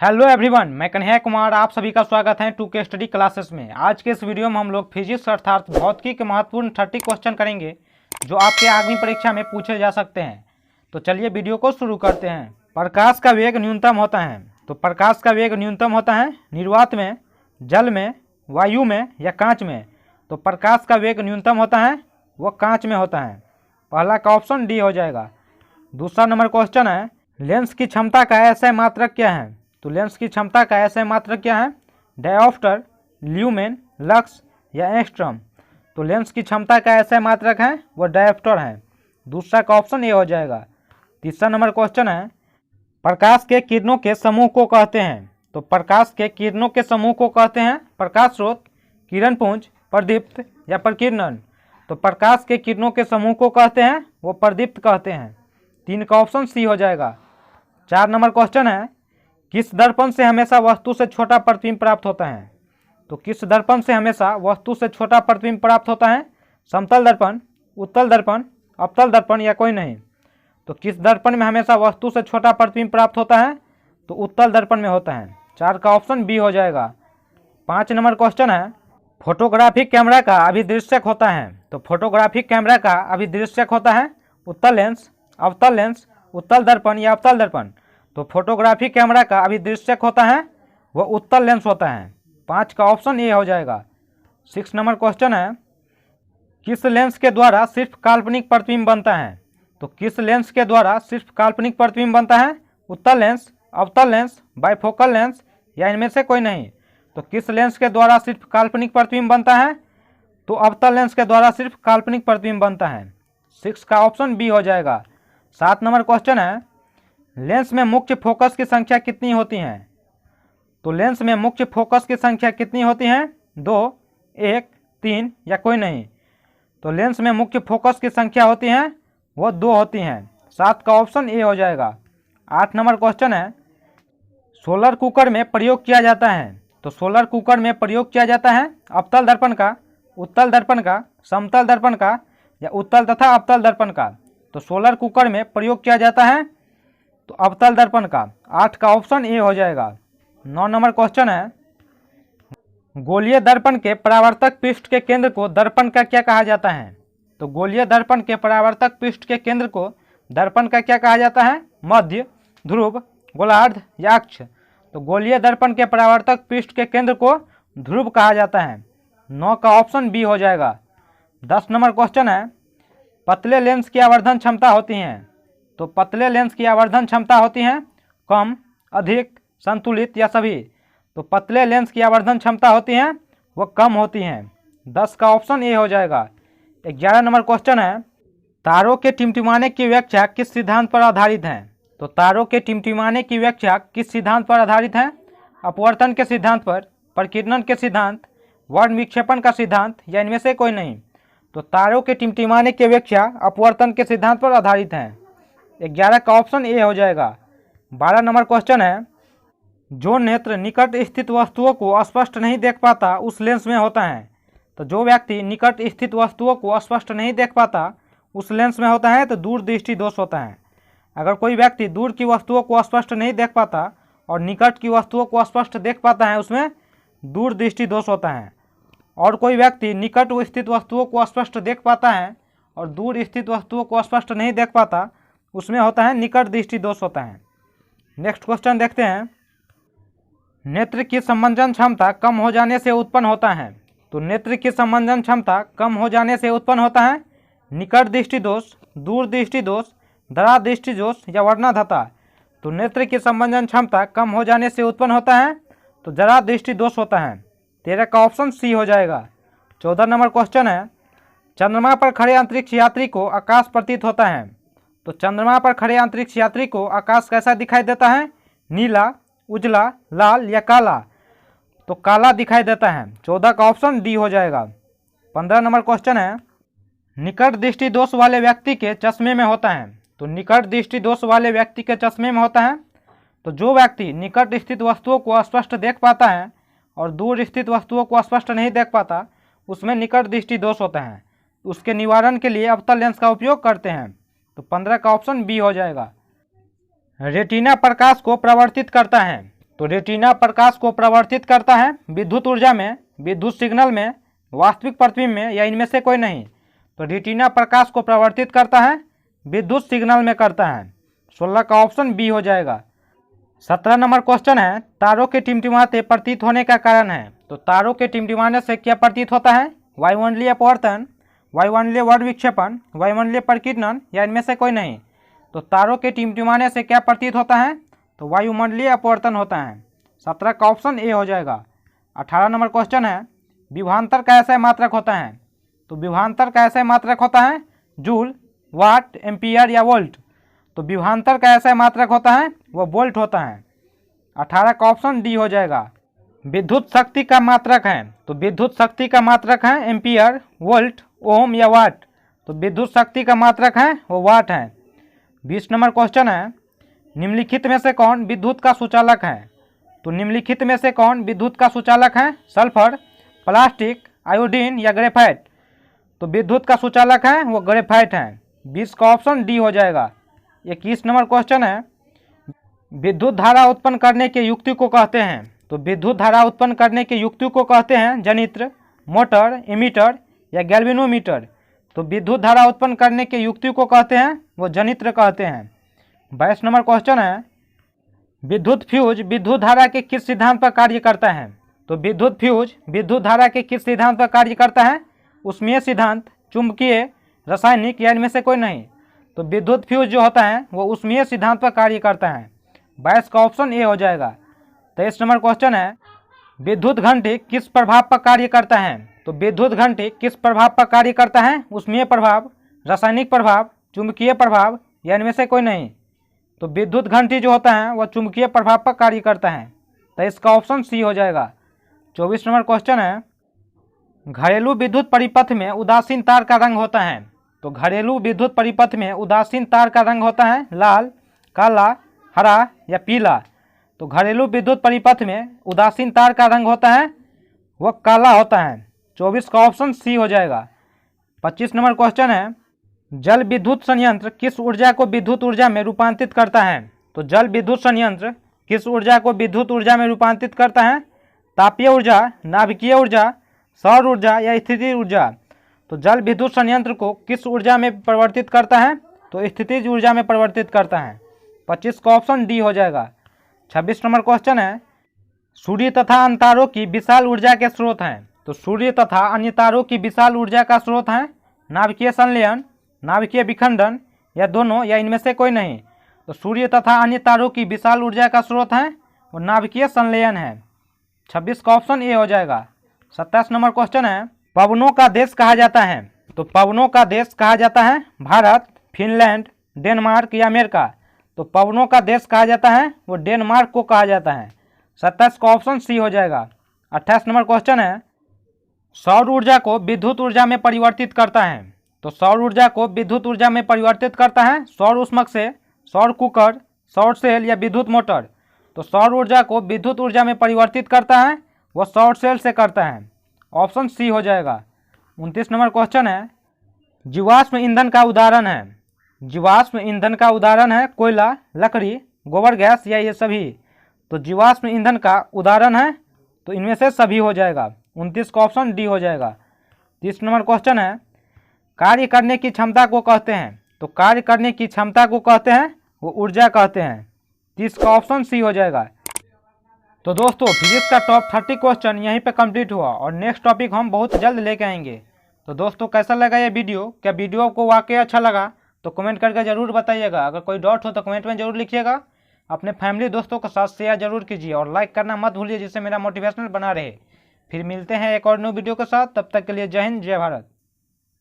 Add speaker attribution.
Speaker 1: Hello everyone, मैं कन्हैया कुमार आप सभी का स्वागत है 2K स्टडी क्लासेस में। आज के इस वीडियो में हम लोग फिजिक्स अर्थात भौतिकी के महत्वपूर्ण 30 क्वेश्चन करेंगे जो आपके आगामी परीक्षा में पूछे जा सकते हैं। तो चलिए वीडियो को शुरू करते हैं। प्रकाश का वेग न्यूनतम होता है, तो प्रकाश का वेग न्यूनतम होता है निर्वात में, जल में, वायु में या कांच में। तो प्रकाश का वेग न्यूनतम होता है वो कांच में होता है। पहला का ऑप्शन डी हो जाएगा। दूसरा नंबर क्वेश्चन है, लेंस की क्षमता का ऐसा मात्रक क्या है? तो लेंस की क्षमता का ऐसा मात्रक क्या है? डायोप्टर, ल्यूमेन, लक्स या एंगस्ट्रॉम। तो लेंस की क्षमता का ऐसा मात्रक है वो डायोप्टर है। दूसरा का ऑप्शन ए हो जाएगा। तीसरा नंबर क्वेश्चन है, प्रकाश के किरणों के समूह को कहते हैं। तो प्रकाश के किरणों के समूह को कहते हैं प्रकाश स्रोत, किरणपुंज, प्रदीप्त या प्रकीर्णन। तो प्रकाश के किरणों के समूह को कहते हैं वो प्रदीप्त कहते हैं। 3 का ऑप्शन सी हो जाएगा। 4 नंबर क्वेश्चन है, किस दर्पण से हमेशा वस्तु से छोटा प्रतिबिंब प्राप्त होता है? तो किस दर्पण से हमेशा वस्तु से छोटा प्रतिबिंब प्राप्त होता है? समतल दर्पण, उत्तल दर्पण, अवतल दर्पण या कोई नहीं। तो किस दर्पण में हमेशा वस्तु से छोटा प्रतिबिंब प्राप्त होता है? तो उत्तल दर्पण में होता है। 4 का ऑप्शन बी हो जाएगा। 5 नंबर क्वेश्चन है, फोटोग्राफिक कैमरा का अभिदृश्यक होता है। तो फोटोग्राफिक कैमरा का अभिदृश्यक होता है उत्तल लेंस, अवतल लेंस, उत्तल दर्पण या अवतल दर्पण। तो फोटोग्राफी कैमरा का अभिदृश्यक होता है वह उत्तल लेंस होता है। 5 का ऑप्शन ए हो जाएगा। 6 नंबर क्वेश्चन है, किस लेंस के द्वारा सिर्फ काल्पनिक प्रतिबिंब बनता है? तो किस लेंस के द्वारा सिर्फ काल्पनिक प्रतिबिंब बनता है? उत्तल लेंस, अवतल लेंस, बाइफोकल लेंस या इनमें से कोई नहीं। तो किस लेंस के द्वारा सिर्फ काल्पनिक प्रतिबिंब बनता है? तो अवतल लेंस के द्वारा सिर्फ काल्पनिक प्रतिबिंब बनता है। 6 का ऑप्शन बी हो जाएगा। 7 नंबर क्वेश्चन है, लेंस में मुख्य फोकस की संख्या कितनी होती है? तो लेंस में मुख्य फोकस की संख्या कितनी होती है? 2, 1, 3 या कोई नहीं। तो लेंस में मुख्य फोकस की संख्या होती है वो 2 होती हैं। 7 का ऑप्शन ए हो जाएगा। 8 नंबर क्वेश्चन है, सोलर कुकर में प्रयोग किया जाता है। तो सोलर कुकर में प्रयोग किया जाता है अवतल दर्पण का, उत्तल दर्पण का, समतल दर्पण का या उत्तल तथा अवतल दर्पण का। तो सोलर कुकर में प्रयोग किया जाता है तो अवतल दर्पण का। 8 का ऑप्शन ए हो जाएगा। 9 नंबर क्वेश्चन है, गोलीय दर्पण के परावर्तक पृष्ठ के केंद्र को दर्पण का क्या कहा जाता है? तो गोलीय दर्पण के परावर्तक पृष्ठ के केंद्र को दर्पण का क्या कहा जाता है? मध्य, ध्रुव, गोलार्ध या अक्ष। तो गोलीय दर्पण के परावर्तक पृष्ठ के केंद्र को ध्रुव कहा जाता है। 9 का ऑप्शन बी हो जाएगा। 10 नंबर क्वेश्चन है, पतले लेंस की आवर्धन क्षमता होती है। तो पतले लेंस की आवर्धन क्षमता होती है कम, अधिक, संतुलित या सभी। तो पतले लेंस की आवर्धन क्षमता होती है वो कम होती हैं। 10 का ऑप्शन ए हो जाएगा। 11 नंबर क्वेश्चन है, तारों के टिमटिमाने की व्याख्या किस सिद्धांत पर आधारित है? तो तारों के टिमटिमाने की व्याख्या किस सिद्धांत पर आधारित है? अपवर्तन के सिद्धांत पर, प्रकीर्णन के सिद्धांत, वर्ण विक्षेपण का सिद्धांत या इनमें से कोई नहीं। तो तारों के टिमटिमाने की व्याख्या अपवर्तन के सिद्धांत पर आधारित है। 11 का ऑप्शन ए हो जाएगा। 12 नंबर क्वेश्चन है, जो नेत्र निकट स्थित वस्तुओं को स्पष्ट नहीं देख पाता उस लेंस में होता है। तो जो व्यक्ति निकट स्थित वस्तुओं को स्पष्ट नहीं देख पाता उस लेंस में होता है तो दूरदृष्टि दोष होता है। अगर कोई व्यक्ति दूर की वस्तुओं को स्पष्ट नहीं देख पाता और निकट की वस्तुओं को स्पष्ट देख पाता है उसमें दूरदृष्टि दोष होता है। और कोई व्यक्ति निकट स्थित वस्तुओं को स्पष्ट देख पाता है और दूर स्थित वस्तुओं को स्पष्ट नहीं देख पाता उसमें होता है निकट दृष्टि दोष होता है। नेक्स्ट क्वेश्चन देखते हैं, नेत्र की संबंधन क्षमता कम हो जाने से उत्पन्न होता है। तो नेत्र की संबंधन क्षमता कम हो जाने से उत्पन्न होता है निकट दृष्टि दोष, दूर दृष्टि दोष, दरा दृष्टि दोष या वर्णाधता। तो नेत्र की संबंधन क्षमता कम हो जाने से उत्पन्न होता है तो जरा दृष्टि दोष होता है। 13 का ऑप्शन सी हो जाएगा। 14 नंबर क्वेश्चन है, चंद्रमा पर खड़े अंतरिक्ष यात्री को आकाश प्रतीत होता है। तो चंद्रमा पर खड़े अंतरिक्ष यात्री को आकाश कैसा दिखाई देता है? नीला, उजला, लाल या काला। तो काला दिखाई देता है। 14 का ऑप्शन डी हो जाएगा। 15 नंबर क्वेश्चन है, निकट दृष्टि दोष वाले व्यक्ति के चश्मे में होता है। तो निकट दृष्टि दोष वाले व्यक्ति के चश्मे में होता है तो जो व्यक्ति निकट स्थित वस्तुओं को स्पष्ट देख पाता है और दूर स्थित वस्तुओं को स्पष्ट नहीं देख पाता उसमें निकट दृष्टि दोष होता है। उसके निवारण के लिए अवतल लेंस का उपयोग करते हैं। तो 15 का ऑप्शन बी हो जाएगा। रेटिना प्रकाश को प्रवर्तित करता है। तो रेटिना प्रकाश को प्रवर्तित करता है विद्युत ऊर्जा में, विद्युत सिग्नल में, वास्तविक प्रतिबिंब में, या इनमें से कोई नहीं। तो रेटिना प्रकाश को प्रवर्तित करता है विद्युत सिग्नल में करता है। 16 का ऑप्शन बी हो जाएगा। 17 नंबर क्वेश्चन है, तारों के टिमटिमाते प्रतीत होने का कारण है। तो तारों के टिमटिमाने से क्या प्रतीत होता है? वायुमंडलीय अपवर्तन, वायुमंडलीय वर्ण विक्षेपण, वायुमंडलीय प्रकीर्णन, या इनमें से कोई नहीं। तो तारों के टिमटिमाने से क्या प्रतीत होता है? तो वायुमंडलीय अपवर्तन होता है। 17 का ऑप्शन ए हो जाएगा। 18 नंबर क्वेश्चन है, विभवांतर का ऐसा मात्रक होता है। तो विभवांतर का ऐसा मात्रक होता है जूल, वाट, एम्पियर या वोल्ट। तो विभवांतर का ऐसा मात्रक होता है वो वोल्ट होता है। 18 का ऑप्शन डी हो जाएगा। विद्युत शक्ति का मात्रक है। तो विद्युत शक्ति का मात्रक है एम्पियर, वोल्ट, ओम या वाट। तो विद्युत शक्ति का मात्रक है वो वाट है। 20 नंबर क्वेश्चन है, निम्नलिखित में से कौन विद्युत का सुचालक है? तो निम्नलिखित में से कौन विद्युत का सुचालक है? सल्फर, प्लास्टिक, आयोडीन या ग्रेफाइट। तो विद्युत का सुचालक है वो ग्रेफाइट है। 20 का ऑप्शन डी हो जाएगा। 21 नंबर क्वेश्चन है, विद्युत धारा उत्पन्न करने के युक्ति को कहते हैं। तो विद्युत धारा उत्पन्न करने के युक्ति को कहते हैं जनित्र, मोटर, एमीटर या गैल्वेनोमीटर। तो विद्युत धारा उत्पन्न करने के युक्ति को कहते हैं वो जनित्र कहते हैं। 22 नंबर क्वेश्चन है, विद्युत फ्यूज विद्युत धारा के किस सिद्धांत पर कार्य करता है? तो विद्युत फ्यूज विद्युत धारा के किस सिद्धांत पर कार्य करता है? ऊष्मीय सिद्धांत, चुंबकीय, रासायनिक या इनमें से कोई नहीं। तो विद्युत फ्यूज जो होता है वो ऊष्मीय सिद्धांत पर कार्य करता है। 22 का ऑप्शन ए हो जाएगा। 23 नंबर क्वेश्चन है, विद्युत घंटी किस प्रभाव पर कार्य करता है? तो विद्युत घंटी किस प्रभाव पर कार्य करता है? ऊष्मीय प्रभाव, रासायनिक प्रभाव, चुंबकीय प्रभाव या इनमें से कोई नहीं। तो विद्युत घंटी जो होता है वह चुंबकीय प्रभाव पर कार्य करता है। तो इसका ऑप्शन सी हो जाएगा। 24 नंबर क्वेश्चन है, घरेलू विद्युत परिपथ में उदासीन तार का रंग होता है। तो घरेलू विद्युत परिपथ में उदासीन तार का रंग होता है लाल, काला, हरा या पीला। तो घरेलू विद्युत परिपथ में उदासीन तार का रंग होता है वह काला होता है। 24 का ऑप्शन सी हो जाएगा। 25 नंबर क्वेश्चन है, जल विद्युत संयंत्र किस ऊर्जा को विद्युत ऊर्जा में रूपांतरित करता है? तो जल विद्युत संयंत्र किस ऊर्जा को विद्युत ऊर्जा में रूपांतरित करता है? तापीय ऊर्जा, नाभिकीय ऊर्जा, सौर ऊर्जा या स्थितिज ऊर्जा। तो जल विद्युत संयंत्र को किस ऊर्जा में परिवर्तित करता है? तो स्थितिज ऊर्जा में परिवर्तित करता है। 25 का ऑप्शन डी हो जाएगा। 26 नंबर क्वेश्चन है, सूर्य तथा अन्य तारों की विशाल ऊर्जा के स्रोत हैं। तो सूर्य तथा अन्य तारों की विशाल ऊर्जा का स्रोत है नाभिकीय संलयन, नाभिकीय विखंडन या दोनों या इनमें से कोई नहीं। तो सूर्य तथा अन्य तारों की विशाल ऊर्जा का स्रोत है वो नाभिकीय संलयन है। 26 का ऑप्शन ए हो जाएगा। 27 नंबर क्वेश्चन है, पवनों का देश कहा जाता है। तो पवनों का देश कहा जाता है भारत, फिनलैंड, डेनमार्क या अमेरिका। तो पवनों का देश कहा जाता है वो डेनमार्क को कहा जाता है। 27 का ऑप्शन सी हो जाएगा। 28 नंबर क्वेश्चन है, सौर ऊर्जा को विद्युत ऊर्जा में परिवर्तित करता है। तो सौर ऊर्जा को विद्युत ऊर्जा में परिवर्तित करता है सौर ऊष्मक से, सौर कुकर, सौर सेल या विद्युत मोटर। तो सौर ऊर्जा को विद्युत ऊर्जा में परिवर्तित करता है वह सौर सेल से करता है। ऑप्शन सी हो जाएगा। 29 नंबर क्वेश्चन है, जीवाश्म ईंधन का उदाहरण है। जीवाश्म ईंधन का उदाहरण है कोयला, लकड़ी, गोबर गैस या ये सभी। तो जीवाश्म ईंधन का उदाहरण है तो इनमें से सभी हो जाएगा। 29 का ऑप्शन डी हो जाएगा। 30 नंबर क्वेश्चन है, कार्य करने की क्षमता को कहते हैं। तो कार्य करने की क्षमता को कहते हैं वो ऊर्जा कहते हैं। 30 का ऑप्शन सी हो जाएगा। तो दोस्तों फिजिक्स का टॉप 30 क्वेश्चन यहीं पे कंप्लीट हुआ और नेक्स्ट टॉपिक हम बहुत जल्द लेके आएंगे। तो दोस्तों कैसा लगा ये वीडियो? क्या वीडियो आपको वाकई अच्छा लगा? तो कमेंट करके ज़रूर बताइएगा। अगर कोई डाउट हो तो कमेंट में ज़रूर लिखिएगा। अपने फैमिली दोस्तों के साथ शेयर जरूर कीजिए और लाइक करना मत भूलिए जिससे मेरा मोटिवेशनल बना रहे। फिर मिलते हैं एक और न्यू वीडियो के साथ। तब तक के लिए जय हिंद, जय भारत।